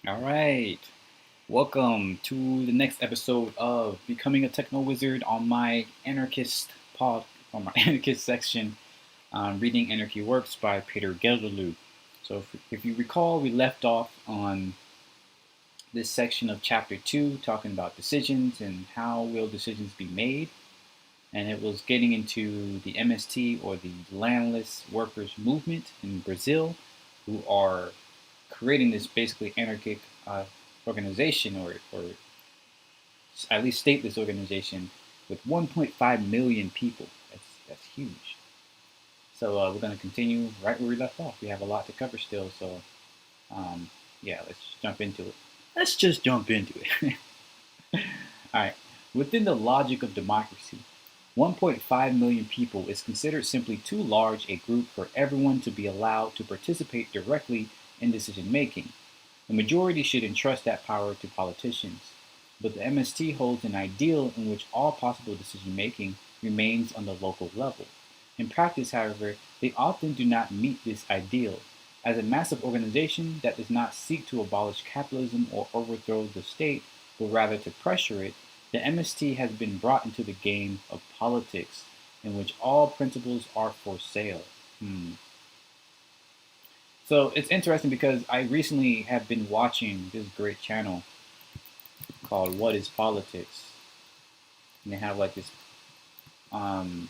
All right. Welcome to the next episode of Becoming a Techno Wizard on my anarchist pod, on my anarchist section, reading Anarchy Works by Peter Gelderloos. So, if you recall, we left off on this section of chapter 2, talking about decisions and how will decisions be made. And it was getting into the MST, or the landless workers movement in Brazil, who are creating this basically anarchic organization, or at least stateless organization, with 1.5 million people. That's huge. So we're going to continue right where we left off. We have a lot to cover still, so yeah, let's jump into it. Let's just jump into it. All right. Within the logic of democracy, 1.5 million people is considered simply too large a group for everyone to be allowed to participate directly in decision making. The majority should entrust that power to politicians. But the MST holds an ideal in which all possible decision making remains on the local level. In practice, however, they often do not meet this ideal. As a massive organization that does not seek to abolish capitalism or overthrow the state, but rather to pressure it, the MST has been brought into the game of politics, in which all principles are for sale. So it's interesting because I recently have been watching this great channel called What is Politics? And they have like this um,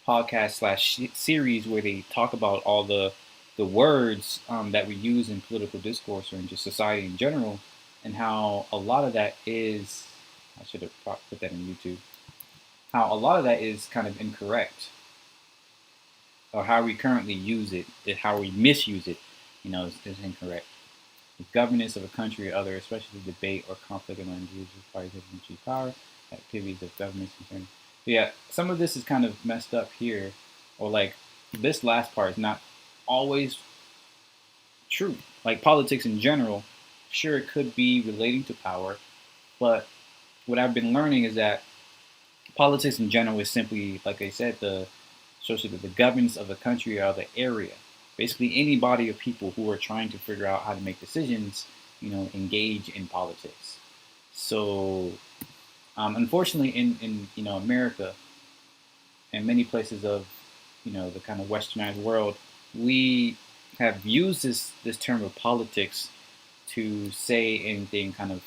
podcast slash series where they talk about all the words that we use in political discourse or in just society in general, and how a lot of that is, I should have put that in YouTube, how a lot of that is kind of incorrect, or how we currently use it, how we misuse it, is incorrect. The governance of a country or other, especially debate or conflict among individual parties having achieved power, activities of governments concerning. But yeah, some of this is kind of messed up here, or like this last part is not always true. Like politics in general, sure, it could be relating to power, but what I've been learning is that politics in general is simply, like I said, the governance of the country or the area. Basically, any body of people who are trying to figure out how to make decisions, engage in politics. So, unfortunately, in America and many places of the kind of westernized world, we have used this term of politics to say anything kind of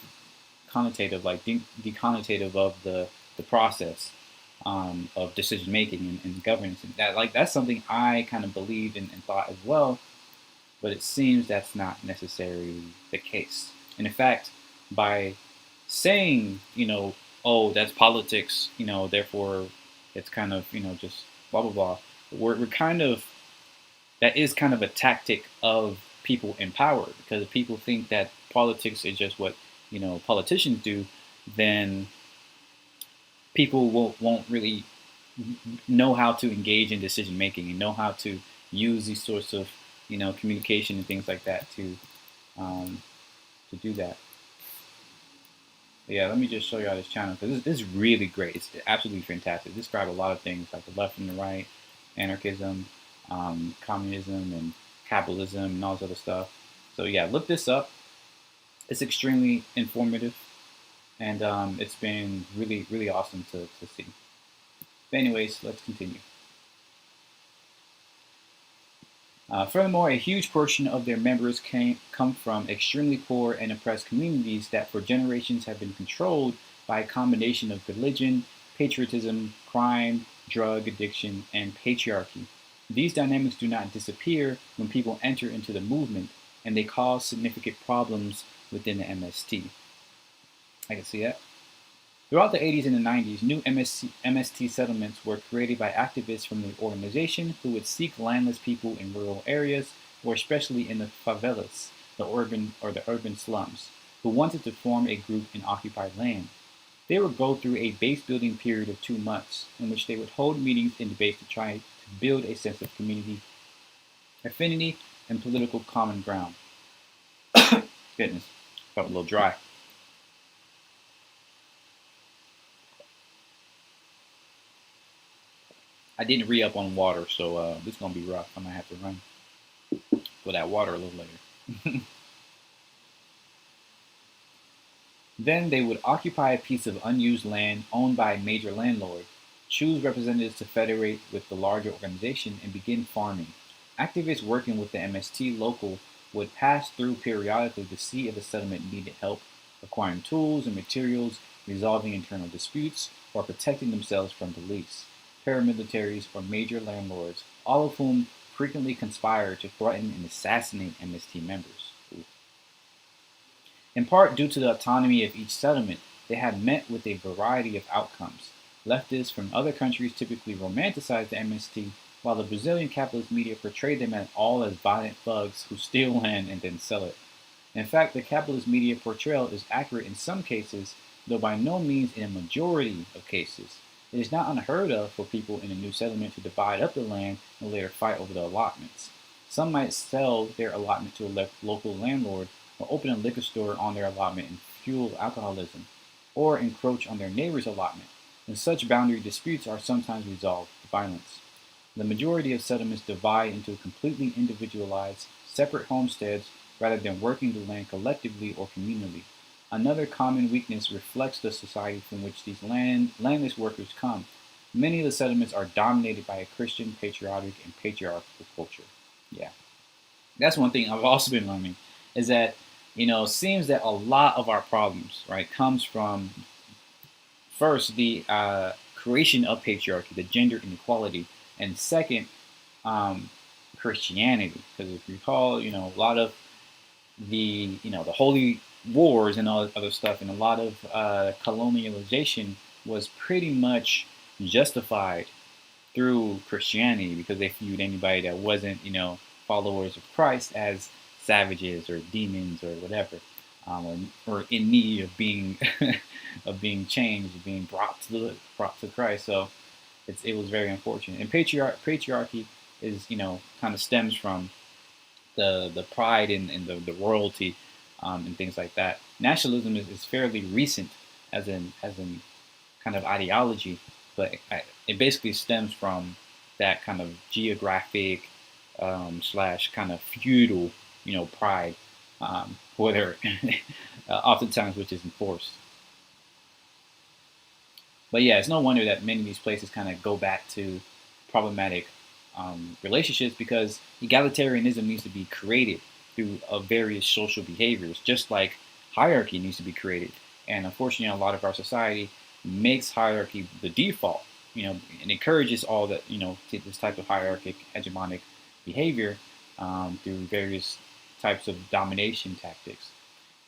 connotative, like deconnotative of the process of decision making and governance, and that's something I kind of believed in and thought as well. But it seems that's not necessarily the case. And in fact, by saying oh, that's politics, therefore it's kind of just blah blah blah, we're kind of, that is kind of a tactic of people in power, because if people think that politics is just what politicians do, then people won't really know how to engage in decision making and know how to use these sorts of communication and things like that um, to do that. But yeah, let me just show you all this channel, because this is really great. It's absolutely fantastic. It describes a lot of things like the left and the right, anarchism, communism, and capitalism, and all this other stuff. So yeah, look this up. It's extremely informative, and it's been really, really awesome to see. But anyways, let's continue. Furthermore, a huge portion of their members come from extremely poor and oppressed communities that for generations have been controlled by a combination of religion, patriotism, crime, drug addiction, and patriarchy. These dynamics do not disappear when people enter into the movement, and they cause significant problems within the MST. I can see that. Throughout the 80s and the 90s, new MST settlements were created by activists from the organization who would seek landless people in rural areas, or especially in the favelas, the urban slums, who wanted to form a group in occupied land. They would go through a base building period of 2 months, in which they would hold meetings and debates to try to build a sense of community, affinity, and political common ground. Goodness, felt a little dry. I didn't re-up on water, so this is going to be rough. I might have to run for that water a little later. Then they would occupy a piece of unused land owned by a major landlord, choose representatives to federate with the larger organization, and begin farming. Activists working with the MST local would pass through periodically to see if the settlement needed help acquiring tools and materials, resolving internal disputes, or protecting themselves from police, paramilitaries, or major landlords, all of whom frequently conspired to threaten and assassinate MST members. In part due to the autonomy of each settlement, they had met with a variety of outcomes. Leftists from other countries typically romanticized the MST, while the Brazilian capitalist media portrayed them all as violent thugs who steal land and then sell it. In fact, the capitalist media portrayal is accurate in some cases, though by no means in a majority of cases. It is not unheard of for people in a new settlement to divide up the land and later fight over the allotments. Some might sell their allotment to a local landlord or open a liquor store on their allotment and fuel alcoholism, or encroach on their neighbor's allotment, and such boundary disputes are sometimes resolved with violence. The majority of settlements divide into completely individualized, separate homesteads rather than working the land collectively or communally. Another common weakness reflects the society from which these landless workers come. Many of the settlements are dominated by a Christian, patriotic, and patriarchal culture. Yeah, that's one thing I've also been learning is that it seems that a lot of our problems, right, comes from first the creation of patriarchy, the gender inequality, and second, um, Christianity. Because if you recall, a lot of the holy wars and all other stuff, and a lot of colonialization was pretty much justified through Christianity because they viewed anybody that wasn't, followers of Christ as savages or demons or whatever, or in need of being of being changed, being brought to Christ. So it was very unfortunate. And patriarchy is kind of stems from the pride and the royalty and things like that. Nationalism is fairly recent as in kind of ideology, but it basically stems from that kind of geographic slash kind of feudal, pride, whether oftentimes which is enforced. But yeah, it's no wonder that many of these places kind of go back to problematic relationships because egalitarianism needs to be created through various social behaviors, just like hierarchy needs to be created. And unfortunately, a lot of our society makes hierarchy the default, and encourages all that, this type of hierarchic hegemonic behavior through various types of domination tactics.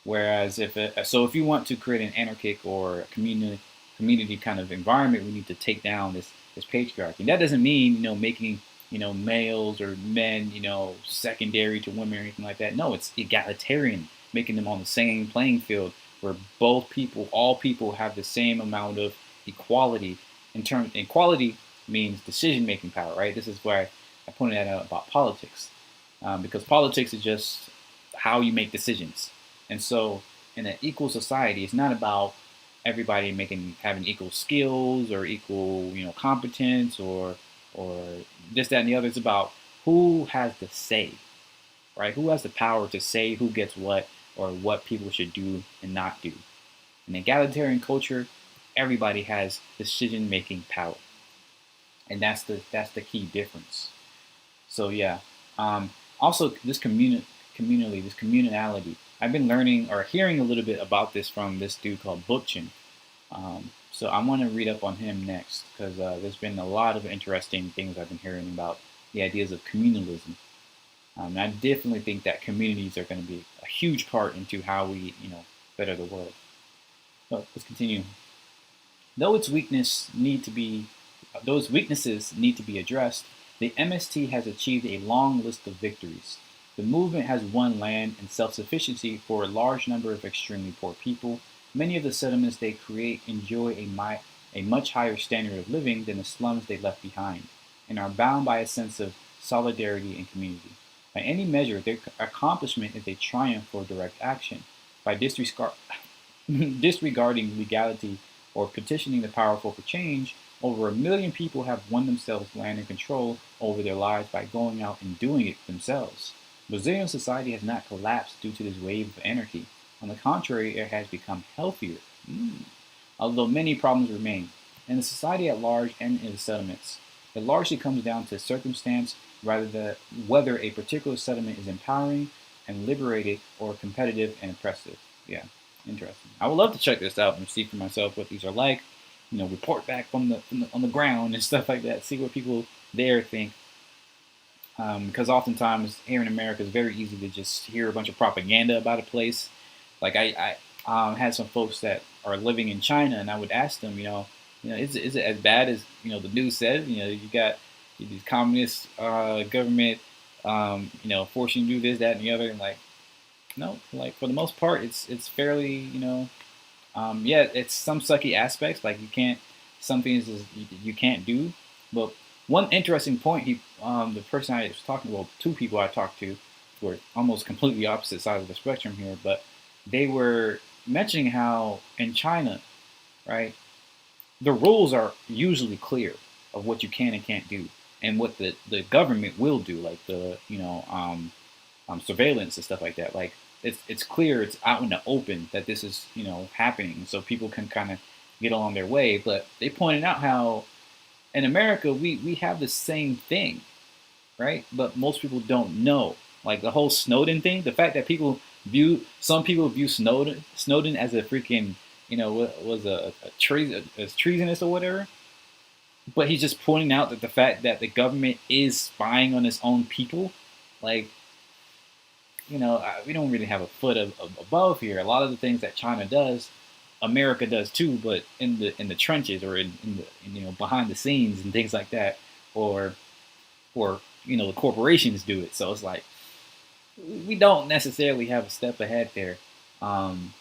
Whereas if you want to create an anarchic or community kind of environment, we need to take down this patriarchy. And that doesn't mean making males or men secondary to women or anything like that. No, it's egalitarian, making them on the same playing field where all people have the same amount of equality. Equality means decision making power, right? This is why I pointed that out about politics, because politics is just how you make decisions. And so, in an equal society, it's not about everybody having equal skills or equal competence or this, that, and the other. It's about who has the say, right? Who has the power to say who gets what or what people should do and not do. In egalitarian culture, everybody has decision-making power, and that's the key difference. So yeah, also this this communality. I've been learning or hearing a little bit about this from this dude called Bookchin. So I want to read up on him next because there's been a lot of interesting things I've been hearing about the ideas of communalism. And I definitely think that communities are going to be a huge part into how we, better the world. So let's continue. Though its weakness need to be, those weaknesses need to be addressed, the MST has achieved a long list of victories. The movement has won land and self-sufficiency for a large number of extremely poor people. Many of the settlements they create enjoy a much higher standard of living than the slums they left behind, and are bound by a sense of solidarity and community. By any measure, their accomplishment is a triumph for direct action. By disregarding legality or petitioning the powerful for change, over 1 million people have won themselves land and control over their lives by going out and doing it themselves. Brazilian society has not collapsed due to this wave of anarchy. On the contrary, it has become healthier, although many problems remain. In the society at large and in the settlements, it largely comes down to circumstance rather than whether a particular settlement is empowering and liberated or competitive and oppressive. Yeah, interesting. I would love to check this out and see for myself what these are like. Report back on the ground and stuff like that. See what people there think. Because oftentimes here in America, it's very easy to just hear a bunch of propaganda about a place. Like I had some folks that are living in China, and I would ask them, is it as bad as the news says? You got these communist government, forcing you to do this, that, and the other, and like no, like for the most part, it's fairly, yeah, it's some sucky aspects, like some things you can't do. But one interesting point, the person I was talking, well, two people I talked to were almost completely opposite sides of the spectrum here, but they were mentioning how in China, right, the rules are usually clear of what you can and can't do, and what the government will do, like the surveillance and stuff like that. Like it's clear, it's out in the open that this is happening, so people can kind of get along their way. But they pointed out how in America we have the same thing, right? But most people don't know. Like the whole Snowden thing, the fact that some people view Snowden as a freaking what was a treason as treasonous or whatever. But he's just pointing out that the fact that the government is spying on its own people, like we don't really have a foot above here. A lot of the things that China does, America does too, but in the trenches or behind the scenes and things like that, or the corporations do it. So it's like we don't necessarily have a step ahead there, and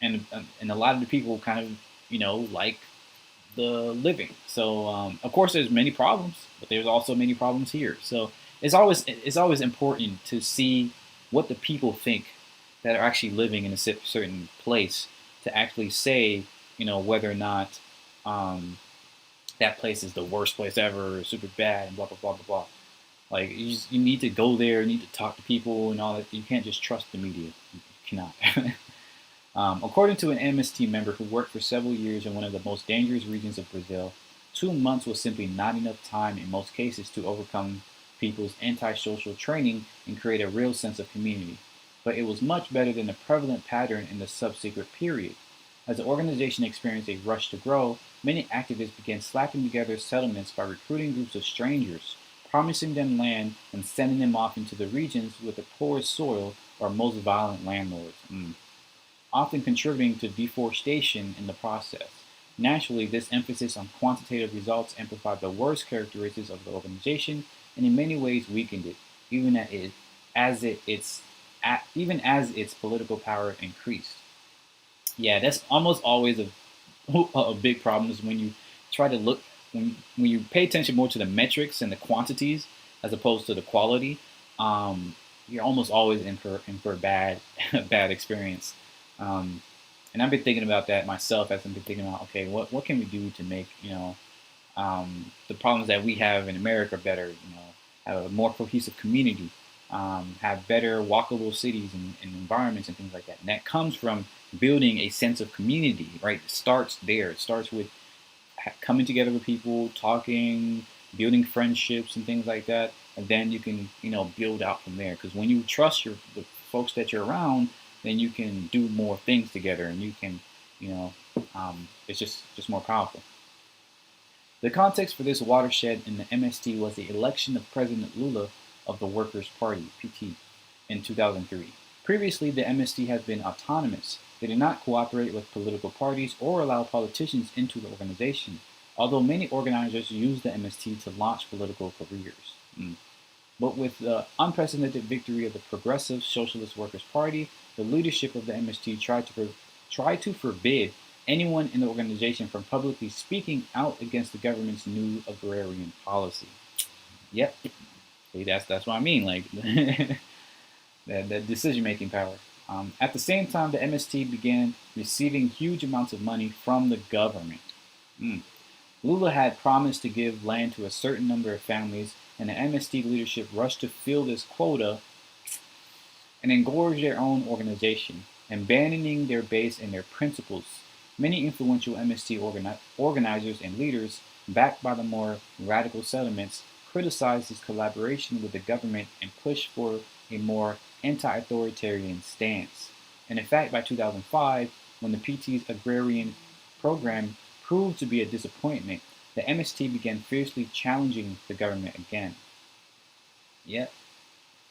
a lot of the people kind of like the living. So of course there's many problems, but there's also many problems here. So it's always important to see what the people think that are actually living in a certain place, to actually say whether or not that place is the worst place ever, or super bad, and blah blah blah blah blah. Like you need to go there, you need to talk to people and all that. You can't just trust the media. You cannot. According to an MST member who worked for several years in one of the most dangerous regions of Brazil, 2 months was simply not enough time in most cases to overcome people's antisocial training and create a real sense of community. But it was much better than the prevalent pattern in the subsequent period. As the organization experienced a rush to grow, many activists began slapping together settlements by recruiting groups of strangers, promising them land and sending them off into the regions with the poorest soil or most violent landlords. Often contributing to deforestation in the process. Naturally, this emphasis on quantitative results amplified the worst characteristics of the organization and in many ways weakened it, even as its political power increased. Yeah, that's almost always a big problem, is when you try to look when you pay attention more to the metrics and the quantities as opposed to the quality. You're almost always in for a bad bad experience. And I've been thinking about that myself as I've been thinking about, okay, what can we do to make the problems that we have in America better? Have a more cohesive community, have better walkable cities and environments and things like that. And that comes from building a sense of community, right? It starts there. It starts with coming together with people, talking, building friendships and things like that. And then you can, build out from there. Because when you trust the folks that you're around, then you can do more things together, and you can, it's just more powerful. The context for this watershed in the MST was the election of President Lula of the Workers' Party, PT, in 2003. Previously, the MST has been autonomous. They did not cooperate with political parties or allow politicians into the organization, although many organizers used the MST to launch political careers. But with the unprecedented victory of the Progressive Socialist Workers' Party, the leadership of the MST tried to forbid anyone in the organization from publicly speaking out against the government's new agrarian policy. Yep, see, that's what I mean, like that decision-making power. At the same time, the MST began receiving huge amounts of money from the government. Lula had promised to give land to a certain number of families, and the MST leadership rushed to fill this quota and engorge their own organization. abandoning their base and their principles. Many influential MST organizers and leaders, backed by the more radical settlements, criticized this collaboration with the government and pushed for a more anti authoritarian stance. And in fact, by 2005, when the PT's agrarian program proved to be a disappointment, the MST began fiercely challenging the government again. Yet,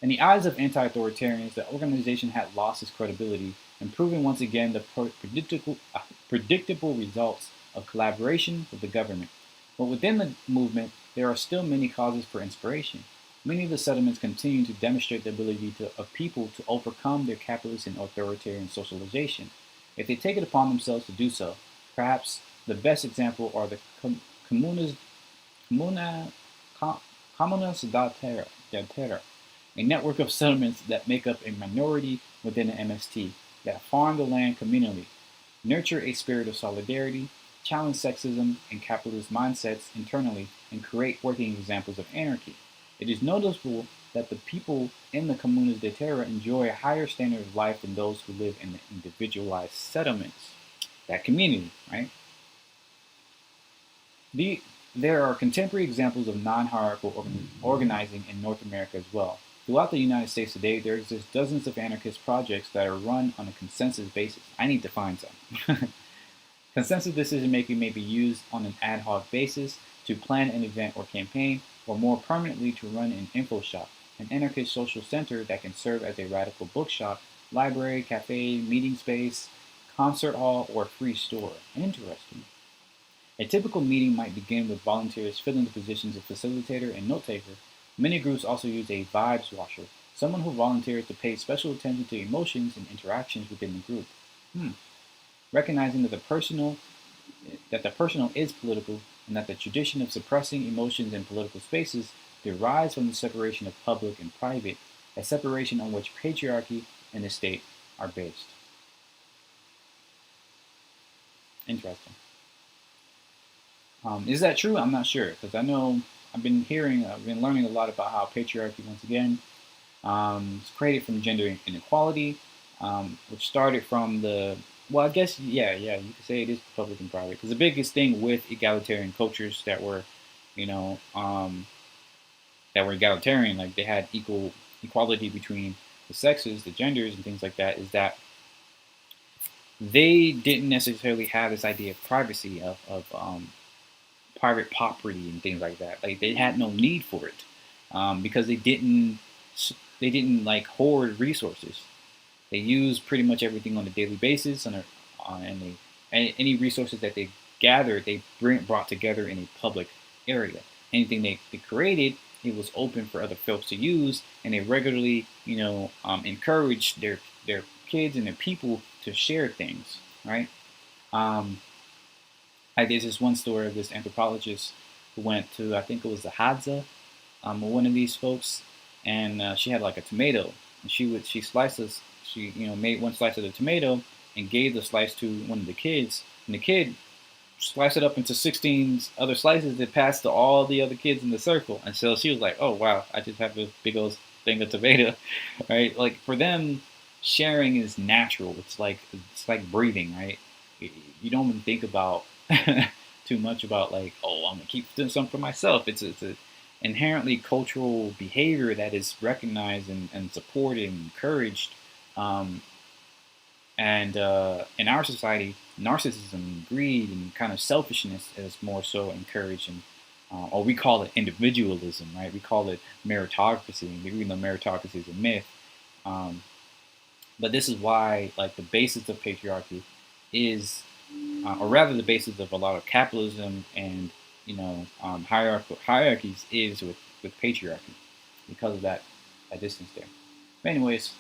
in the eyes of anti authoritarians, the organization had lost its credibility and proven once again the predictable results of collaboration with the government. But within the movement, there are still many causes for inspiration. Many of the settlements continue to demonstrate the ability of people to overcome their capitalist and authoritarian socialization, if they take it upon themselves to do so. Perhaps the best example are the comunas, comuna, comunas da terra, a network of settlements that make up a minority within the MST, that farm the land communally, nurture a spirit of solidarity, challenge sexism and capitalist mindsets internally, and create working examples of anarchy. It is noticeable that the people in the comunas de terra enjoy a higher standard of life than those who live in the individualized settlements. That community, right? There are contemporary examples of non-hierarchical organizing in North America as well. Throughout the United States today, there exist dozens of anarchist projects that are run on a consensus basis. I need to find some. Consensus decision making may be used on an ad hoc basis to plan an event or campaign, or more permanently to run an info shop, an anarchist social center that can serve as a radical bookshop, library, cafe, meeting space, concert hall, or free store. Interesting. A typical meeting might begin with volunteers filling the positions of facilitator and note taker. Many groups also use a vibes washer, someone who volunteers to pay special attention to emotions and interactions within the group. Recognizing that the personal is political, and that the tradition of suppressing emotions in political spaces derives from the separation of public and private, a separation on which patriarchy and the state are based. Interesting. Is that true? I'm not sure, because I know I've been learning a lot about how patriarchy, once again, is created from gender inequality, which started from well, I guess, yeah, you could say it is public and private, because the biggest thing with egalitarian cultures that were, egalitarian, like they had equality between the sexes, the genders, and things like that, is that they didn't necessarily have this idea of privacy, of private property and things like that. Like they had no need for it, because they didn't like hoard resources. They used pretty much everything on a daily basis, any resources that they gathered, they brought together in a public area. Anything they created, it was open for other folks to use, and they regularly, encouraged their kids and their people to share things, right? There's this one story of this anthropologist who went to, I think it was the Hadza, one of these folks, and she had like a tomato, and she sliced this, made one slice of the tomato and gave the slice to one of the kids, and the kid sliced it up into 16 other slices that passed to all the other kids in the circle, and so she was like, "Oh wow, I just have this big old thing of tomato," right? Like for them, sharing is natural. It's like breathing, right? You don't even think about too much about like, oh, I'm gonna keep doing something for myself. It's a inherently cultural behavior that is recognized and supported and encouraged. And in our society, narcissism, greed, and kind of selfishness is more so encouraged, and or we call it individualism, right? We call it meritocracy, even though meritocracy is a myth. But this is why, like, the basis of patriarchy is, or rather, the basis of a lot of capitalism and hierarchies is with patriarchy, because of that distance there. But anyways.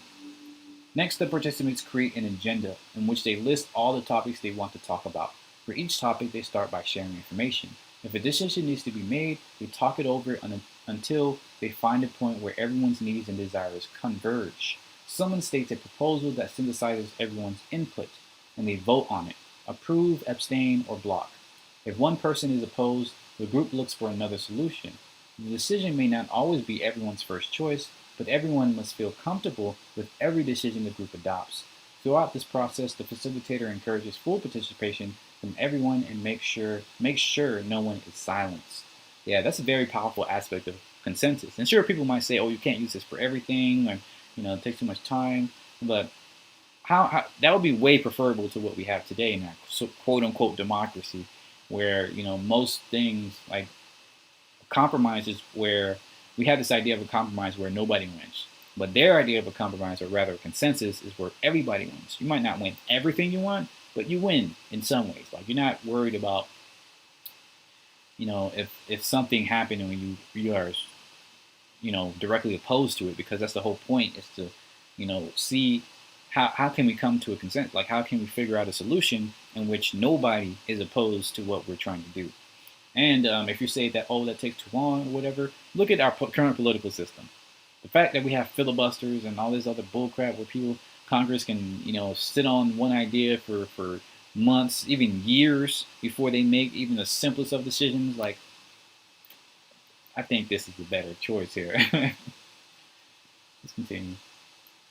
Next, the participants create an agenda in which they list all the topics they want to talk about. For each topic, they start by sharing information. If a decision needs to be made, they talk it over until they find a point where everyone's needs and desires converge. Someone states a proposal that synthesizes everyone's input, and they vote on it, approve, abstain, or block. If one person is opposed, the group looks for another solution. The decision may not always be everyone's first choice, but everyone must feel comfortable with every decision the group adopts. Throughout this process, the facilitator encourages full participation from everyone and makes sure no one is silenced. Yeah, that's a very powerful aspect of consensus. And sure, people might say, "Oh, you can't use this for everything," or it takes too much time. But how that would be way preferable to what we have today in that quote unquote democracy, where most things like compromises where we have this idea of a compromise where nobody wins. But their idea of a compromise, or rather a consensus, is where everybody wins. You might not win everything you want, but you win in some ways. Like you're not worried about, if something happened and you are, directly opposed to it, because that's the whole point is to, see how can we come to a consent? Like how can we figure out a solution in which nobody is opposed to what we're trying to do? And if you say that, oh, that takes too long or whatever, look at our current political system. The fact that we have filibusters and all this other bullcrap where Congress can, sit on one idea for months, even years before they make even the simplest of decisions. Like, I think this is the better choice here. Let's continue.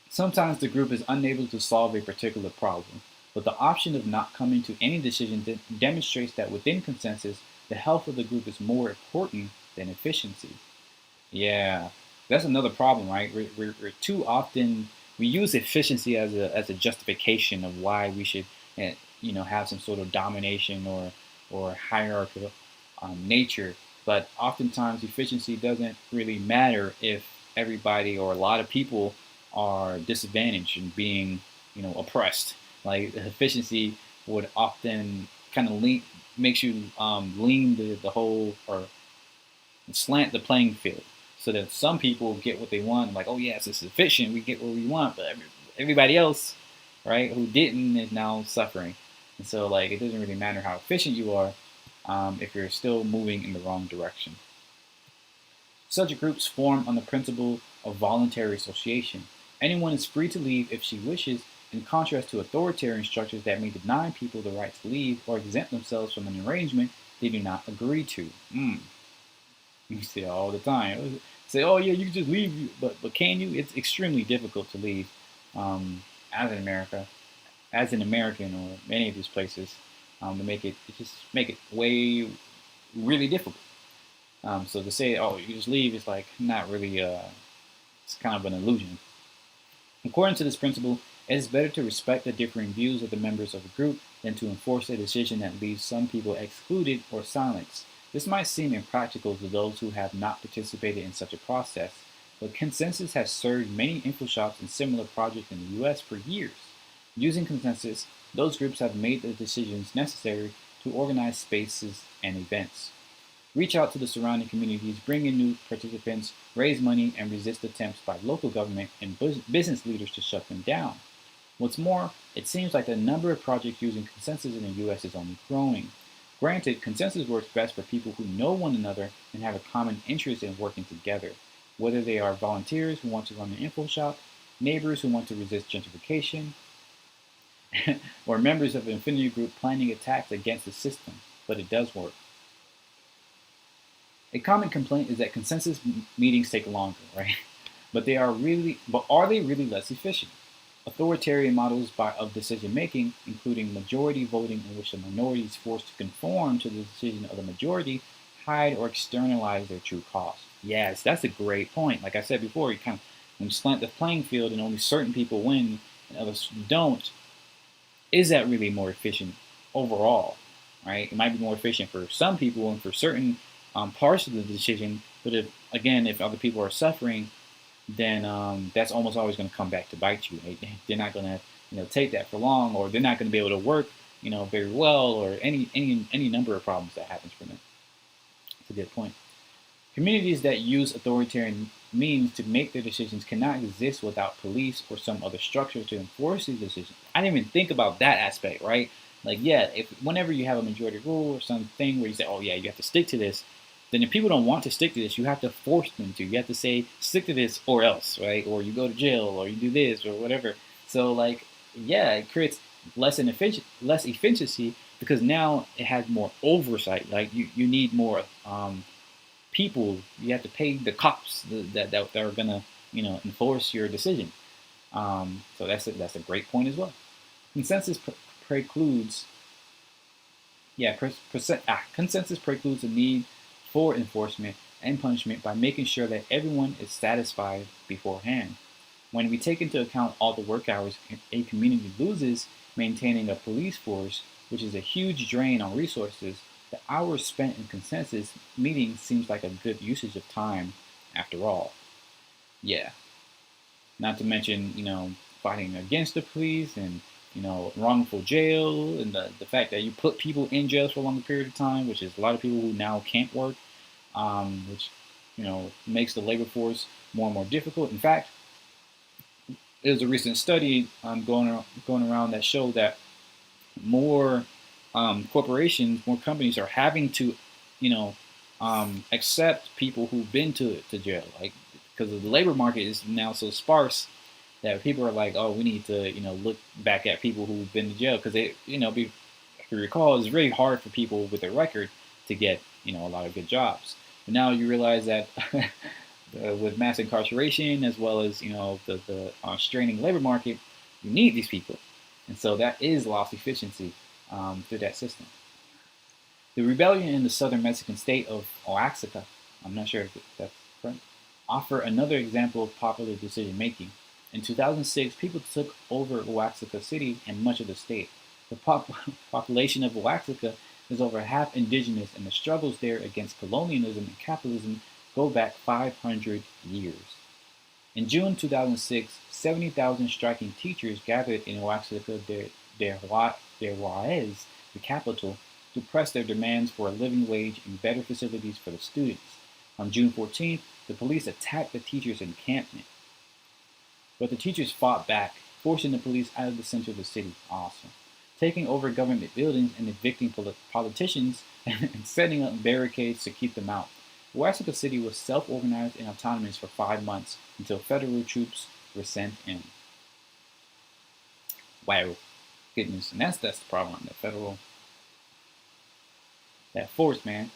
Sometimes the group is unable to solve a particular problem, but the option of not coming to any decision demonstrates that within consensus, the health of the group is more important than efficiency. Yeah, that's another problem, right? We're too often we use efficiency as a justification of why we should, have some sort of domination or hierarchical nature. But oftentimes, efficiency doesn't really matter if everybody or a lot of people are disadvantaged and being, oppressed. Like efficiency would often kind of makes you lean the whole or slant the playing field so that some people get what they want. Like, oh yes, it's efficient, we get what we want, but everybody else, right, who didn't is now suffering. And so like it doesn't really matter how efficient you are if you're still moving in the wrong direction. Such groups form on the principle of voluntary association. Anyone is free to leave if she wishes, in contrast to authoritarian structures that may deny people the right to leave or exempt themselves from an arrangement they do not agree to. You see it all the time. Say, oh yeah, you can just leave, but can you? It's extremely difficult to leave as an American or many of these places to make it way really difficult. So to say, oh, you just leave is like not really. It's kind of an illusion. According to this principle, it is better to respect the differing views of the members of a group than to enforce a decision that leaves some people excluded or silenced. This might seem impractical to those who have not participated in such a process, but consensus has served many info shops and similar projects in the US for years. Using consensus, those groups have made the decisions necessary to organize spaces and events. Reach out to the surrounding communities, bring in new participants, raise money, and resist attempts by local government and business leaders to shut them down. What's more, it seems like the number of projects using consensus in the US is only growing. Granted, consensus works best for people who know one another and have a common interest in working together, whether they are volunteers who want to run an info shop, neighbors who want to resist gentrification, or members of an affinity group planning attacks against the system, but it does work. A common complaint is that consensus meetings take longer, right? But are they really less efficient? Authoritarian models of decision making, including majority voting in which the minority is forced to conform to the decision of the majority, hide or externalize their true cost. Yes, that's a great point. Like I said before, when you slant the playing field and only certain people win and others don't, is that really more efficient overall? Right? It might be more efficient for some people and for certain parts of the decision, but if other people are suffering, then that's almost always going to come back to bite you. Right? They're not going to take that for long, or they're not going to be able to work very well, or any number of problems that happens for them. That's a good point. Communities that use authoritarian means to make their decisions cannot exist without police or some other structure to enforce these decisions. I didn't even think about that aspect, right? Like, yeah, whenever you have a majority rule or something where you say, oh yeah, you have to stick to this, then if people don't want to stick to this, you have to force them to. You have to say, stick to this or else, right? Or you go to jail, or you do this, or whatever. So, like, yeah, it creates less efficiency because now it has more oversight. Like, you need more people. You have to pay the cops that are going to, enforce your decision. So that's a great point as well. Consensus precludes, yeah, consensus precludes the need for enforcement and punishment by making sure that everyone is satisfied beforehand. When we take into account all the work hours a community loses maintaining a police force, which is a huge drain on resources, the hours spent in consensus meetings seems like a good usage of time after all. Yeah. Not to mention, fighting against the police and, wrongful jail and the fact that you put people in jail for a longer period of time, which is a lot of people who now can't work, which, makes the labor force more and more difficult. In fact, there's a recent study going around that showed that more corporations, more companies are having to, you know, accept people who've been to jail, like because the labor market is now so sparse that people are like, oh, we need to, look back at people who've been to jail because they, if you recall, it's very hard for people with a record to get, a lot of good jobs. But now you realize that with mass incarceration as well as the straining labor market, you need these people, and so that is lost efficiency through that system. The rebellion in the southern Mexican state of Oaxaca, I'm not sure if that's correct, offer another example of popular decision making. In 2006, people took over Oaxaca City and much of the state. The population of Oaxaca is over half indigenous, and the struggles there against colonialism and capitalism go back 500 years. In June 2006, 70,000 striking teachers gathered in Oaxaca de Juarez, the capital, to press their demands for a living wage and better facilities for the students. On June 14th, the police attacked the teachers' encampment, but the teachers fought back, forcing the police out of the center of the city. Awesome. Taking over government buildings and evicting politicians and setting up barricades to keep them out. Oaxaca City was self-organized and autonomous for 5 months until federal troops were sent in. Wow, goodness, and that's the problem. That force, man.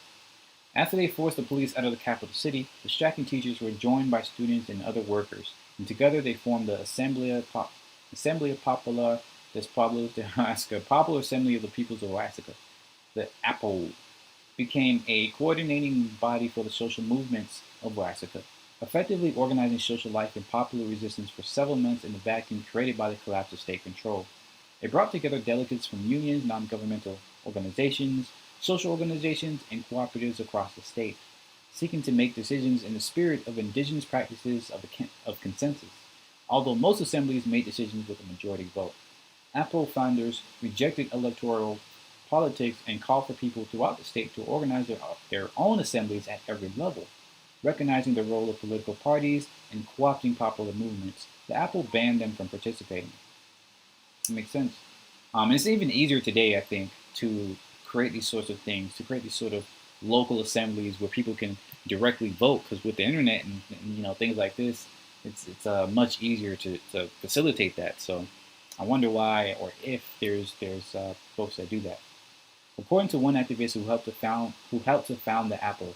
After they forced the police out of the capital city, the striking teachers were joined by students and other workers, and together they formed the Asamblea Popular des Pueblos de Oaxaca, Popular Assembly of the Peoples of Oaxaca. The APO became a coordinating body for the social movements of Oaxaca, effectively organizing social life and popular resistance for several months in the vacuum created by the collapse of state control. It brought together delegates from unions, non-governmental organizations, social organizations, and cooperatives across the state, seeking to make decisions in the spirit of indigenous practices of consensus, although most assemblies made decisions with a majority vote. APO founders rejected electoral politics and called for people throughout the state to organize their own assemblies at every level. Recognizing the role of political parties in co-opting popular movements, the APO banned them from participating. It makes sense. And it's even easier today, I think, to create these sorts of things, to create these sort of local assemblies where people can directly vote, because with the internet and things like this, it's much easier to facilitate that. So I wonder why or if there's folks that do that. According to one activist who helped to found the APO,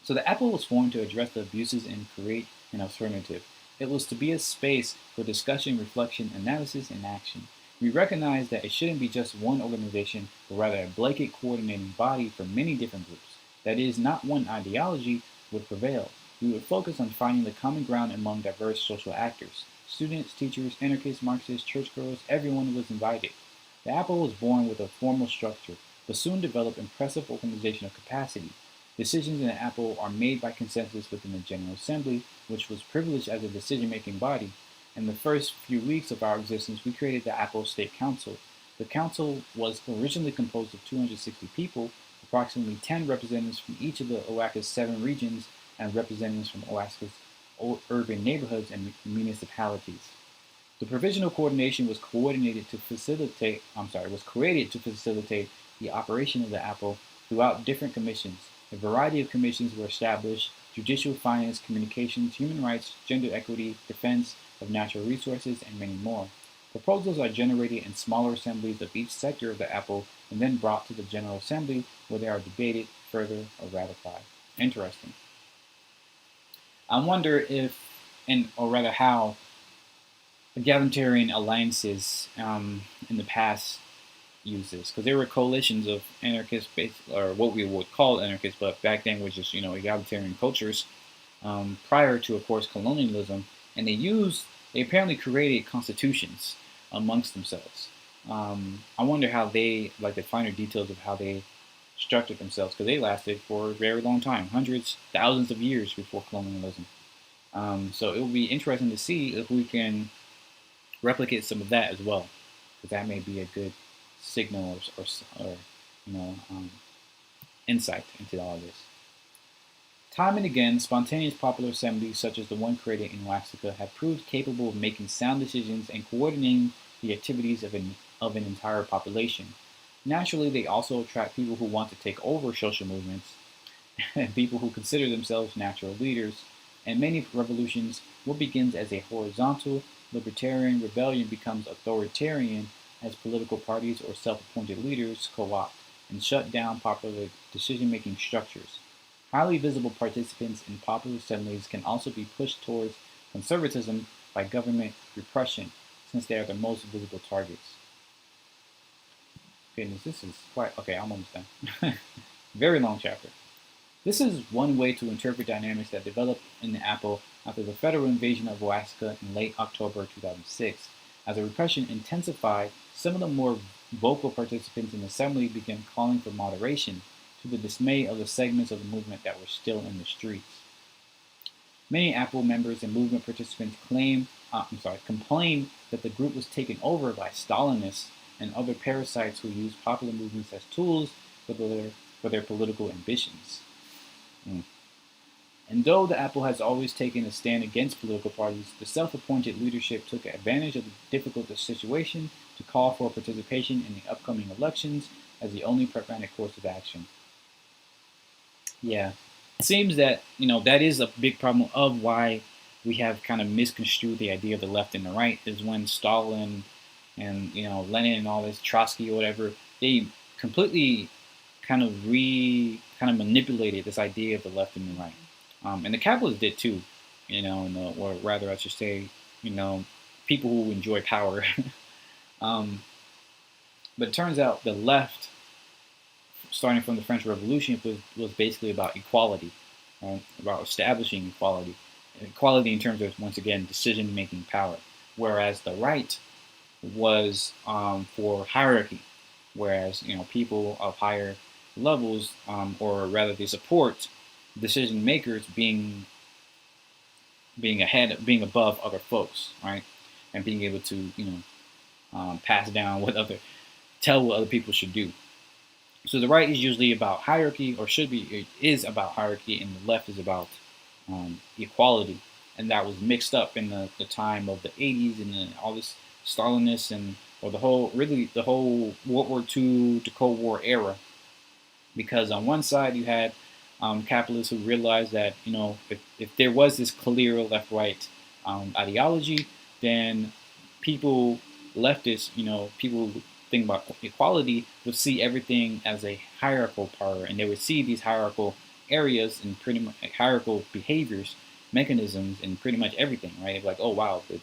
so the APO was formed to address the abuses and create an alternative. It was to be a space for discussion, reflection, analysis, and action. We recognize that it shouldn't be just one organization, but rather a blanket coordinating body for many different groups. That is, not one ideology would prevail. We would focus on finding the common ground among diverse social actors. Students, teachers, anarchists, Marxists, churchgoers, everyone was invited. The APO was born with a formal structure, but soon developed impressive organizational capacity. Decisions in the APO are made by consensus within the General Assembly, which was privileged as a decision-making body. In the first few weeks of our existence, we created the APO State Council. The council was originally composed of 260 people, approximately 10 representatives from each of the OAXACA's 7 regions, and representatives from OAXACA's urban neighborhoods and municipalities. The provisional coordination was created to facilitate the operation of the APO throughout different commissions. A variety of commissions were established: judicial, finance, communications, human rights, gender equity, defense of natural resources, and many more. Proposals are generated in smaller assemblies of each sector of the APO and then brought to the General Assembly where they are debated further or ratified. Interesting. I wonder if, and or rather how, egalitarian alliances in the past use this, because there were coalitions of anarchists, or what we would call anarchists, but back then was just egalitarian cultures prior to, of course, colonialism, and they apparently created constitutions amongst themselves. I wonder how they, like the finer details of how they structured themselves, because they lasted for a very long time, hundreds, thousands of years before colonialism. So it will be interesting to see if we can replicate some of that as well, because that may be a good signal or you know um, insight into all of this. Time and again, spontaneous popular assemblies, such as the one created in Oaxaca, have proved capable of making sound decisions and coordinating the activities of an entire population. Naturally, they also attract people who want to take over social movements and people who consider themselves natural leaders. In many revolutions, what begins as a horizontal libertarian rebellion becomes authoritarian as political parties or self appointed leaders co opt and shut down popular decision making structures. Highly visible participants in popular assemblies can also be pushed towards conservatism by government repression, since they are the most visible targets. Goodness, this is quite okay. I'm almost done. Very long chapter. This is one way to interpret dynamics that developed in the Apple after the federal invasion of Oaxaca in late October 2006. As the repression intensified, some of the more vocal participants in the assembly began calling for moderation, to the dismay of the segments of the movement that were still in the streets. Many Apple members and movement participants complained that the group was taken over by Stalinists and other parasites who used popular movements as tools for their political ambitions. Mm. And though the Apple has always taken a stand against political parties, the self-appointed leadership took advantage of the difficult situation to call for participation in the upcoming elections as the only pragmatic course of action. Yeah, it seems that that is a big problem of why we have kind of misconstrued the idea of the left and the right is when Stalin and Lenin and all this Trotsky or whatever, they completely kind of manipulated this idea of the left and the right, and the capitalists did too, or rather I should say, people who enjoy power. um, but it turns out the left, starting from the French Revolution, was basically about equality, right? About establishing equality in terms of, once again, decision-making power, whereas the right was for hierarchy, whereas people of higher levels, or rather they support decision makers being above other folks, right, and being able to pass down tell what other people should do. So the right is usually about hierarchy, or is about hierarchy, and the left is about equality. And that was mixed up in the time of the 80s and all this Stalinist or the whole World War II to Cold War era. Because on one side you had capitalists who realized that if there was this clear left-right ideology, then people leftists, people who think about equality, would see everything as a hierarchical power, and they would see these hierarchical areas and pretty much hierarchical behaviors, mechanisms, in pretty much everything, right? Like, oh wow, the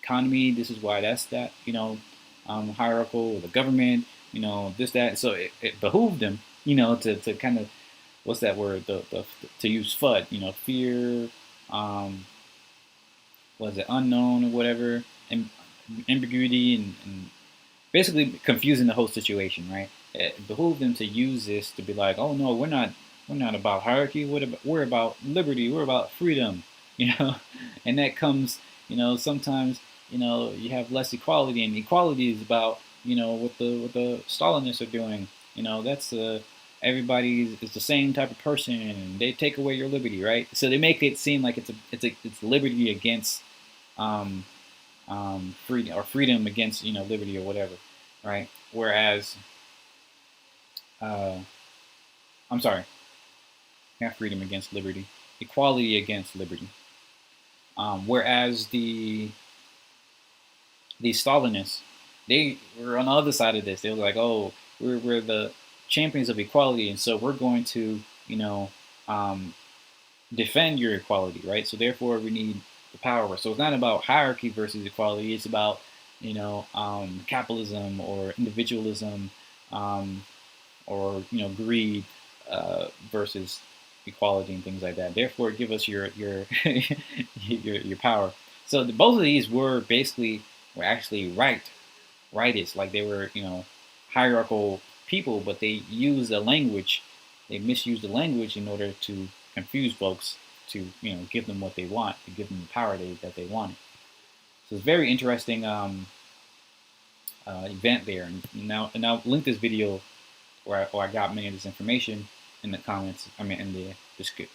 economy, this is why that's that, hierarchical, or the government, this, that. So it behooved them, to kind of, what's that word, to use FUD, fear, was it unknown or whatever, and ambiguity, and basically confusing the whole situation, right? It behooved them to use this to be like, oh no, we're not about hierarchy. We're about liberty. We're about freedom, and that comes, sometimes, you have less equality, and equality is about, what the Stalinists are doing. That's everybody is the same type of person, and they take away your liberty, right? So they make it seem like it's liberty against um, freedom, or freedom against liberty or whatever, right? Whereas, uh, I'm sorry, not freedom against liberty, equality against liberty. Whereas the Stalinists, they were on the other side of this. They were like, oh, we're the champions of equality, and so we're going to um, defend your equality, right? So therefore, we need the power. So it's not about hierarchy versus equality. It's about capitalism or individualism, um, or greed versus equality and things like that. Therefore, give us your your power. So both of these were actually rightists, like they were hierarchical people, but they used the language, they misused the language in order to confuse folks, to give them what they want, to give them the power that they wanted. So it's very interesting event there. And I'll link this video where I got many of this information in the comments. I mean, in the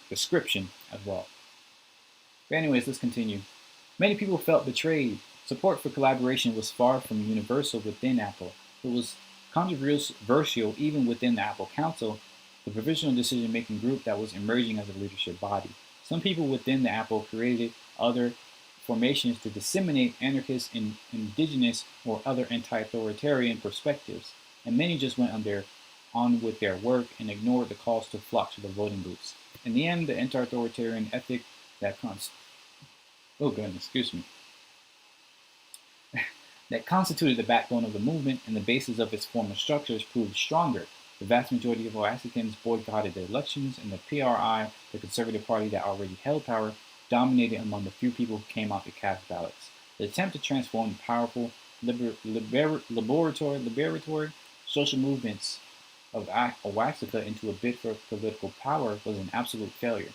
description as well. But anyways, let's continue. Many people felt betrayed. Support for collaboration was far from universal within Apple. It was controversial even within the Apple Council, the provisional decision-making group that was emerging as a leadership body. Some people within the Apple created other formations to disseminate anarchist, indigenous, or other anti-authoritarian perspectives, and many just went on with their work and ignored the calls to flock to the voting booths. In the end, the anti-authoritarian ethic that that constituted the backbone of the movement and the basis of its former structures proved stronger. The vast majority of Oaxacans boycotted the elections, and the PRI, the conservative party that already held power, dominated among the few people who came out to cast ballots. The attempt to transform the powerful, liberatory social movements of Oaxaca into a bid for political power was an absolute failure.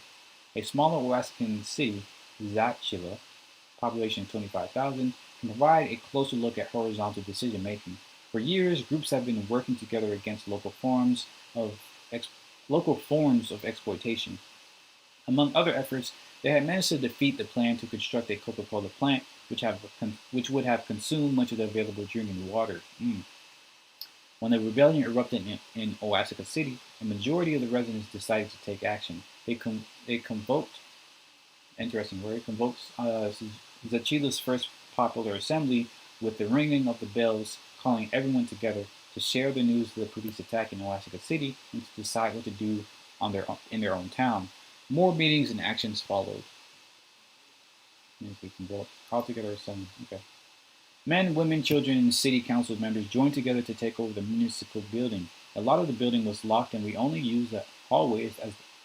A smaller Oaxacan city, Zachila, population 25,000, can provide a closer look at horizontal decision making. For years, groups have been working together against local forms of exploitation. Among other efforts, they had managed to defeat the plan to construct a Coca-Cola plant, which would have consumed much of the available drinking water. When the rebellion erupted in Oaxaca City, a majority of the residents decided to take action. They convoked, interesting word, convoked Zachila's first popular assembly with the ringing of the bells, calling everyone together to share the news of the police attack in Oaxaca City and to decide what to do in their own town. More meetings and actions followed. We can go all together assembly. Okay. Men, women, children, and city council members joined together to take over the municipal building. A lot of the building was locked, and we only used the hallways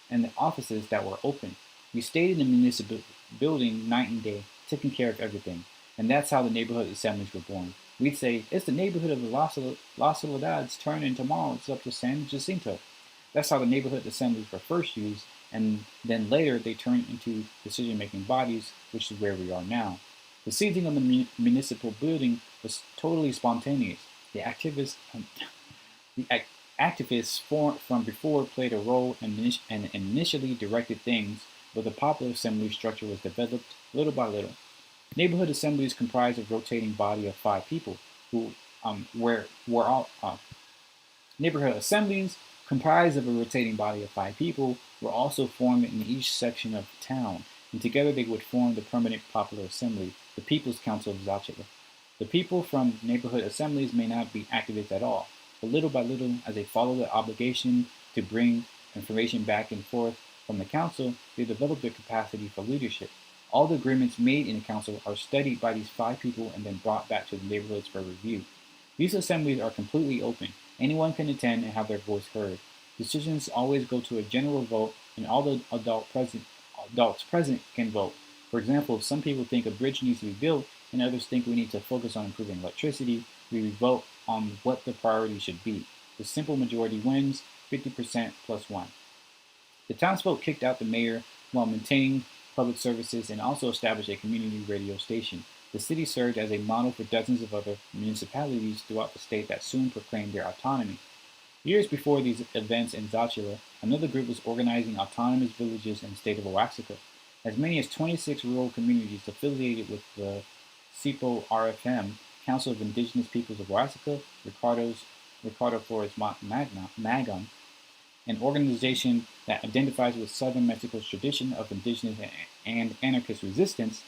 and the offices that were open. We stayed in the municipal building night and day, taking care of everything. And that's how the neighborhood assemblies were born. We'd say, it's the neighborhood of Las Soledad's turn, and tomorrow it's up to San Jacinto. That's how the neighborhood assemblies were first used, and then later they turned into decision-making bodies, which is where we are now. The seizing of the municipal building was totally spontaneous. The activists from before played a role and initially directed things, but the popular assembly structure was developed little by little. Neighborhood assemblies comprised a rotating body of 5 people, neighborhood assemblies comprised of a rotating body of 5 people were also formed in each section of the town, and together they would form the permanent popular assembly, the People's Council of Zachila. The people from neighborhood assemblies may not be activists at all, but little by little, as they follow the obligation to bring information back and forth from the council, they develop their capacity for leadership. All the agreements made in the council are studied by these 5 people and then brought back to the neighborhoods for review. These assemblies are completely open. Anyone can attend and have their voice heard. Decisions always go to a general vote, and all the adults present can vote. For example, if some people think a bridge needs to be built and others think we need to focus on improving electricity, we vote on what the priority should be. The simple majority wins, 50% plus 1. The townsfolk kicked out the mayor while maintaining public services and also established a community radio station. The city served as a model for dozens of other municipalities throughout the state that soon proclaimed their autonomy. Years before these events in Zachila, another group was organizing autonomous villages in the state of Oaxaca. As many as 26 rural communities affiliated with the CIPO-RFM, Council of Indigenous Peoples of Oaxaca, Ricardo Flores Magón, an organization that identifies with southern Mexico's tradition of indigenous and anarchist resistance.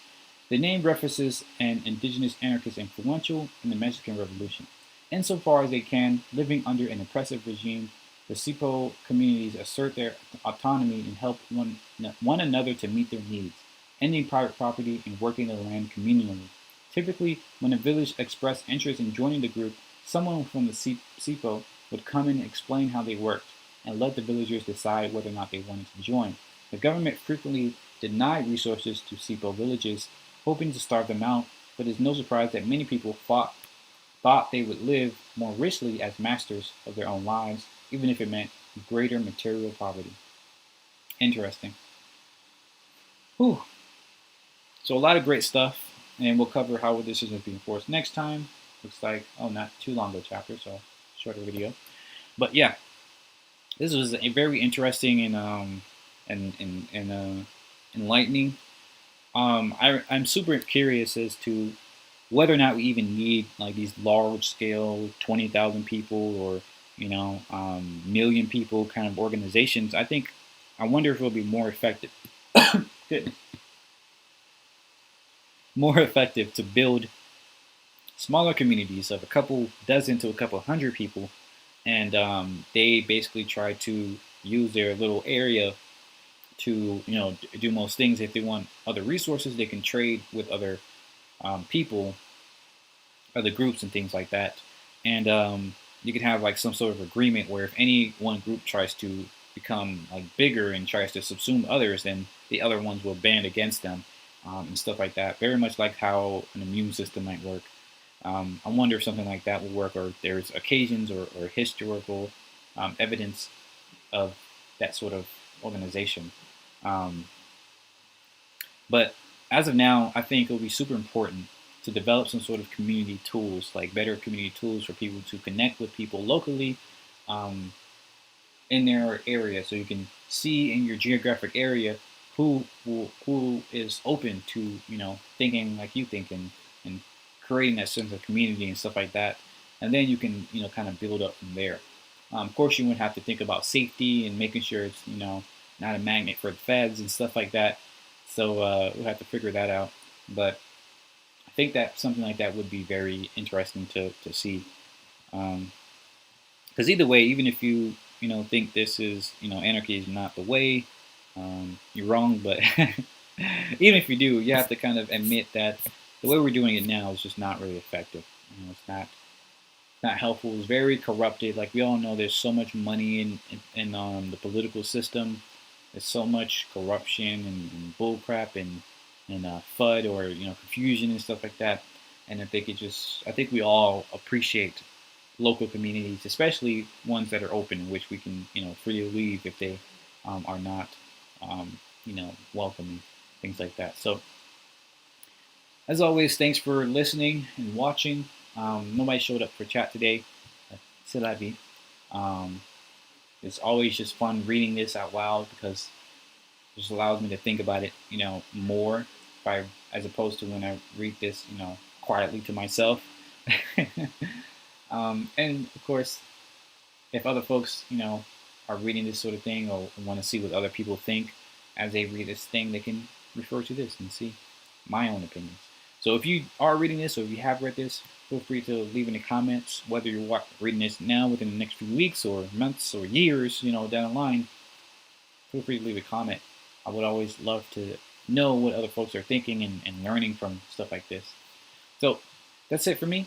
The name references an indigenous anarchist influential in the Mexican Revolution. Insofar as they can, living under an oppressive regime, The SIPO communities assert their autonomy and help one another to meet their needs, ending private property and working the land communally. Typically, when a village expressed interest in joining the group, someone from the SIPO would come in and explain how they worked, and let the villagers decide whether or not they wanted to join. The government frequently denied resources to SIPO villages, hoping to starve them out, but it's no surprise that many people thought they would live more richly as masters of their own lives, even if it meant greater material poverty. Interesting. Whew. So a lot of great stuff, and we'll cover how this is being enforced next time. Looks like, oh, not too long of a chapter, so shorter video. But yeah, this was a very interesting and enlightening. I'm super curious as to whether or not we even need like these large scale 20,000 people or million people kind of organizations. I wonder if it'll be more effective. Goodness. More effective to build smaller communities of a couple dozen to a couple hundred people, and they basically try to use their little area to do most things. If they want other resources, they can trade with other people, other groups, and things like that. And you can have like some sort of agreement where if any one group tries to become like bigger and tries to subsume others, then the other ones will band against them, and stuff like that. Very much like how an immune system might work. I wonder if something like that will work, or there's occasions or historical evidence of that sort of organization. Um, but as of now, I think it will be super important to develop some sort of community tools, like better community tools for people to connect with people locally, um, in their area, so you can see in your geographic area who is open to thinking like you think, and creating that sense of community and stuff like that, and then you can kind of build up from there. Of course, you would have to think about safety and making sure it's not a magnet for the feds and stuff like that. So we'll have to figure that out. But I think that something like that would be very interesting to see. Because either way, even if you think this is anarchy is not the way, you're wrong. But even if you do, you have to kind of admit that the way we're doing it now is just not really effective. It's not helpful. It's very corrupted. Like we all know, there's so much money in the political system. There's so much corruption and bullcrap and FUD, or confusion and stuff like that. And I think we all appreciate local communities, especially ones that are open, in which we can freely leave if they are not welcoming, things like that. So as always, thanks for listening and watching. Nobody showed up for chat today. C'est la vie. It's always just fun reading this out loud, because it just allows me to think about it, more, as opposed to when I read this, quietly to myself. And of course, if other folks, are reading this sort of thing, or want to see what other people think as they read this thing, they can refer to this and see my own opinions. So if you are reading this, or if you have read this, feel free to leave in the comments, whether you're reading this now within the next few weeks or months or years, down the line. Feel free to leave a comment. I would always love to know what other folks are thinking and learning from stuff like this. So that's it for me.